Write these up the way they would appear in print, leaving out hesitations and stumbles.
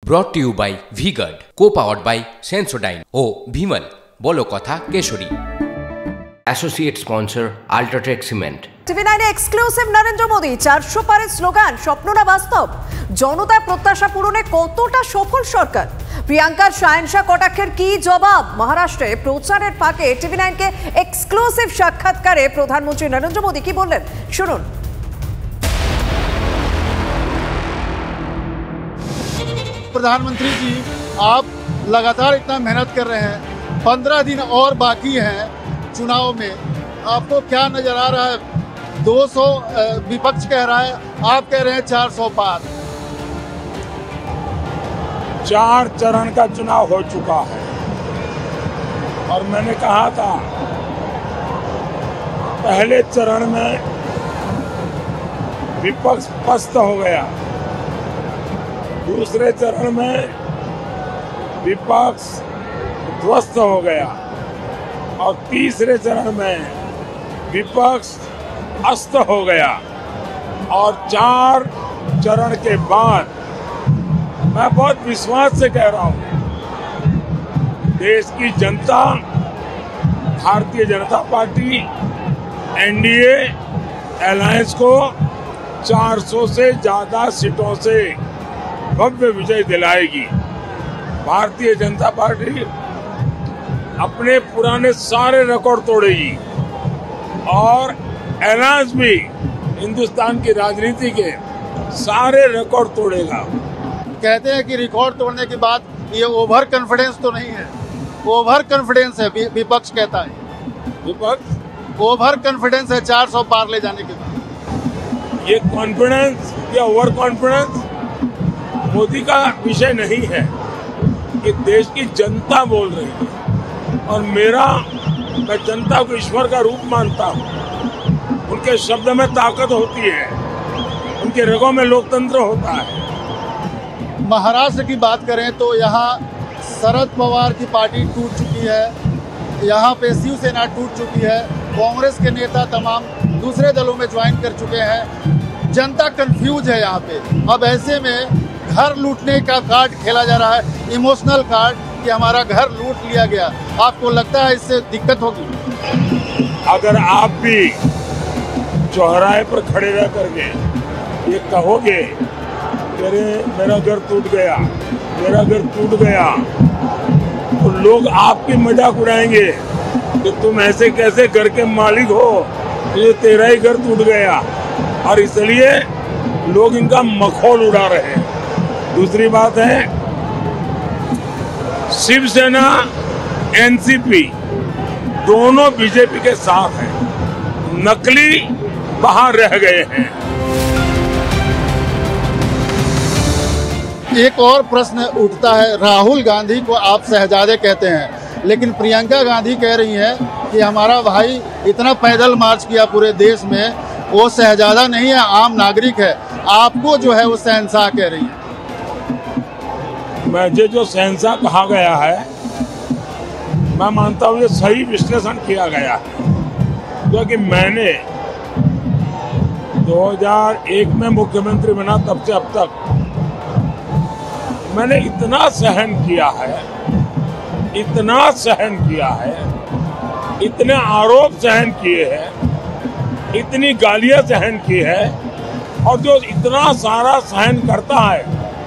Brought to you by V Guard, co powered by Sensodyne ও ভিমল বলো কথা Kesari. Associate sponsor UltraTech cement. TV nine exclusive Narendra Modi 400 পারের slogan স্বপ্ন না বাস্তব, জনতার প্রত্যাশা পূরণে কতটা সফল সরকার? প্রিয়াঙ্কার শাহেনশা কটাক্ষের কি জবাব? মহারাষ্ট্রে প্রচারের ফাঁকে টিভি9 কে এক্সক্লুসিভ সাক্ষাৎকারে প্রধানমন্ত্রী নরেন্দ্র মোদী কি বললেন শুনুন। प्रधानमंत्री जी, आप लगातार इतना मेहनत कर रहे हैं, 15 दिन और बाकी हैं चुनाव में, आपको क्या नजर आ रहा है? 200 विपक्ष कह रहा है, आप कह रहे हैं 400 पार। 4 चरण का चुनाव हो चुका है और मैंने कहा था पहले चरण में विपक्ष पस्त हो गया, दूसरे चरण में विपक्ष ध्वस्त हो गया और तीसरे चरण में विपक्ष अस्त हो गया। और 4 चरण के बाद मैं बहुत विश्वास से कह रहा हूं, देश की जनता, Bharatiya Janata party NDA alliance को 400 से ज्यादा सीटों से भव्य विजय दिलाएगी। भारतीय जनता पार्टी अपने पुराने सारे रिकॉर्ड तोड़ेगी और अलायंस भी हिंदुस्तान की राजनीति के सारे रिकॉर्ड तोड़ेगा। कहते हैं कि रिकॉर्ड तोड़ने के बाद ये ओवर कॉन्फिडेंस तो नहीं है, ओवर कॉन्फिडेंस है, विपक्ष कहता है। विपक्ष ओवर कॉन्फिडेंस है 400 पार ले जाने के बाद। ये कॉन्फिडेंस या ओवर कॉन्फिडेंस मोदी का विषय नहीं है, कि देश की जनता बोल रही है और मैं जनता को ईश्वर का रूप मानता हूँ। उनके शब्द में ताकत होती है, उनके रगों में लोकतंत्र होता है। महाराष्ट्र की बात करें तो यहाँ शरद पवार की पार्टी टूट चुकी है, यहाँ पे शिवसेना टूट चुकी है, कांग्रेस के नेता तमाम दूसरे दलों में ज्वाइन कर चुके हैं, जनता कंफ्यूज है यहाँ पे। अब ऐसे में घर लूटने का कार्ड खेला जा रहा है, इमोशनल कार्ड, कि हमारा घर लूट लिया गया। आपको लगता है इससे दिक्कत होगी? अगर आप भी चौराहे पर खड़े रह करके ये कहोगे मेरा घर टूट गया, मेरा घर टूट गया, तो लोग आपकी मजाक उड़ाएंगे कि तुम ऐसे कैसे घर के मालिक हो, ये तेरा ही घर टूट गया। और इसलिए लोग इनका मखौल उड़ा रहे हैं। दूसरी बात है, शिवसेना एनसीपी दोनों बीजेपी के साथ हैं, नकली बाहर रह गए हैं। एक और प्रश्न उठता है, राहुल गांधी को आप शहजादे कहते हैं, लेकिन प्रियंका गांधी कह रही हैं कि हमारा भाई इतना पैदल मार्च किया पूरे देश में, वो शहजादा नहीं है, आम नागरिक है। आपको जो है वो शहंशाह कह रही है। मुझे जो शहंशाह कहा गया है, मैं मानता हूँ ये सही विश्लेषण किया गया है, क्योंकि मैंने 2001 में मुख्यमंत्री बना, तब से अब तक मैंने इतना सहन किया है, इतना सहन किया है, इतने आरोप सहन किए हैं, इतनी गालियां सहन की है, और जो इतना सारा सहन करता है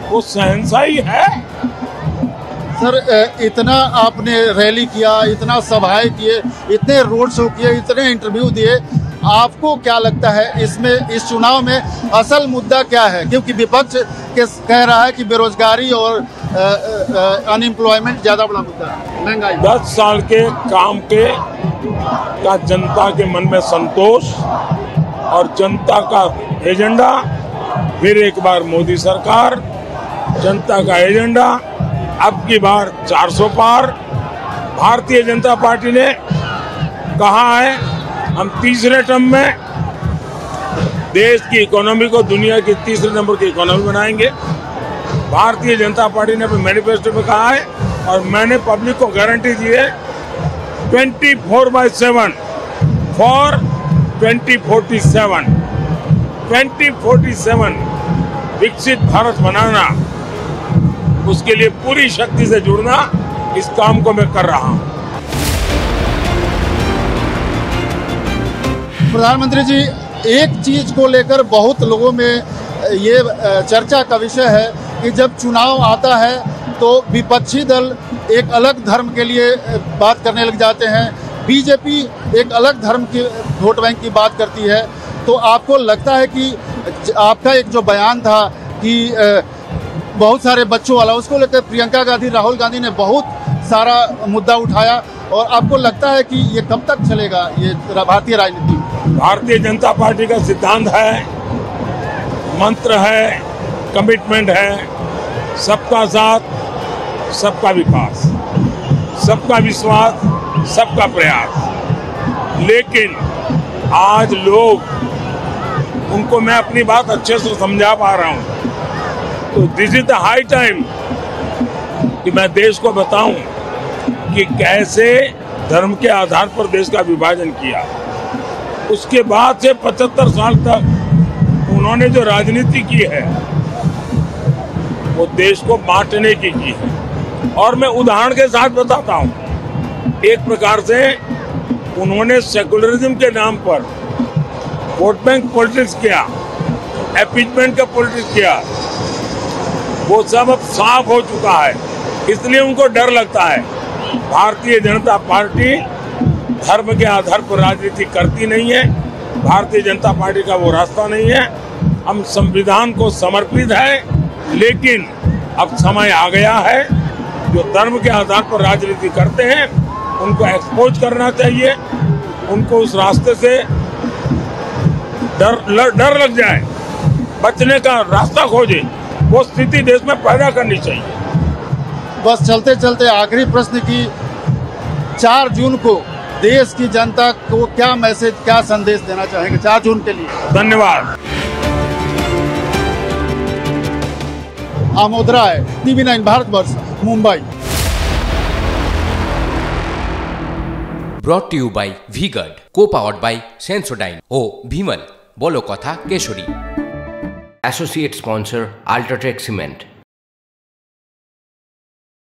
वो शहंशाही है। सर, इतना आपने रैली किया, इतना सभाएं किए, इतने रोड शो किए, इतने इंटरव्यू दिए, आपको क्या लगता है इसमें, इस चुनाव में असल मुद्दा क्या है? क्योंकि विपक्ष कह रहा है कि बेरोजगारी और अनएम्प्लॉयमेंट ज्यादा बड़ा मुद्दा है, महंगाई। 10 साल के काम का जनता के मन में संतोष और जनता का एजेंडा, फिर एक बार मोदी सरकार, जनता का एजेंडा, अब की बार 400 पार। भारतीय जनता पार्टी ने कहा है हम तीसरे टर्म में देश की इकोनॉमी को दुनिया की तीसरे नंबर की इकोनॉमी बनाएंगे। भारतीय जनता पार्टी ने अपने मैनिफेस्टो में कहा है और मैंने पब्लिक को गारंटी दी है 24/7 फॉर 2047 विकसित भारत बनाना उसके लिए पूरी शक्ति से जुड़ना, इस काम को मैं कर रहा हूं। प्रधानमंत्री जी, एक चीज को लेकर बहुत लोगों में ये चर्चा का विषय है कि जब चुनाव आता है तो विपक्षी दल एक अलग धर्म के लिए बात करने लग जाते हैं, बीजेपी एक अलग धर्म की वोट बैंक की बात करती है। तो आपको लगता है कि आपका एक जो बयान था कि बहुत सारे बच्चों वाला, उसको लेकर प्रियंका गांधी, राहुल गांधी ने बहुत सारा मुद्दा उठाया, और आपको लगता है कि ये कब तक चलेगा ये भारतीय राजनीति? भारतीय जनता पार्टी का सिद्धांत है, मंत्र है, कमिटमेंट है, सबका साथ, सबका विकास, सबका विश्वास, सबका प्रयास। लेकिन आज लोग, उनको मैं अपनी बात अच्छे से समझा पा रहा हूं, तो this is the high time कि मैं देश को बताऊं कि कैसे धर्म के आधार पर देश का विभाजन किया। उसके बाद से 75 साल तक उन्होंने जो राजनीति की है वो देश को बांटने की है। और मैं उदाहरण के साथ बताता हूं, एक प्रकार से उन्होंने सेकुलरिज्म के नाम पर वोट बैंक पॉलिटिक्स किया, अपीजमेंट का पॉलिटिक्स किया, वो सब अब साफ हो चुका है। इसलिए उनको डर लगता है। भारतीय जनता पार्टी धर्म के आधार पर राजनीति करती नहीं है, भारतीय जनता पार्टी का वो रास्ता नहीं है। हम संविधान को समर्पित है, लेकिन अब समय आ गया है, जो धर्म के आधार पर राजनीति करते हैं उनको एक्सपोज करना चाहिए, उनको उस रास्ते से डर लग जाए, बचने का रास्ता खोजे, वो स्थिति देश में पैदा करनी चाहिए। बस चलते चलते आखिरी प्रश्न की, 4 जून को देश की जनता को क्या मैसेज, क्या संदेश देना चाहेंगे 4 जून के लिए? धन्यवाद। आमोद राय, TV9 Bharatvarsh, Mumbai. Brought to you by V-Guard, co-powered by Sensodyne O Bhimal, বলো কথা Keshari. Associate sponsor, Ultratech Cement।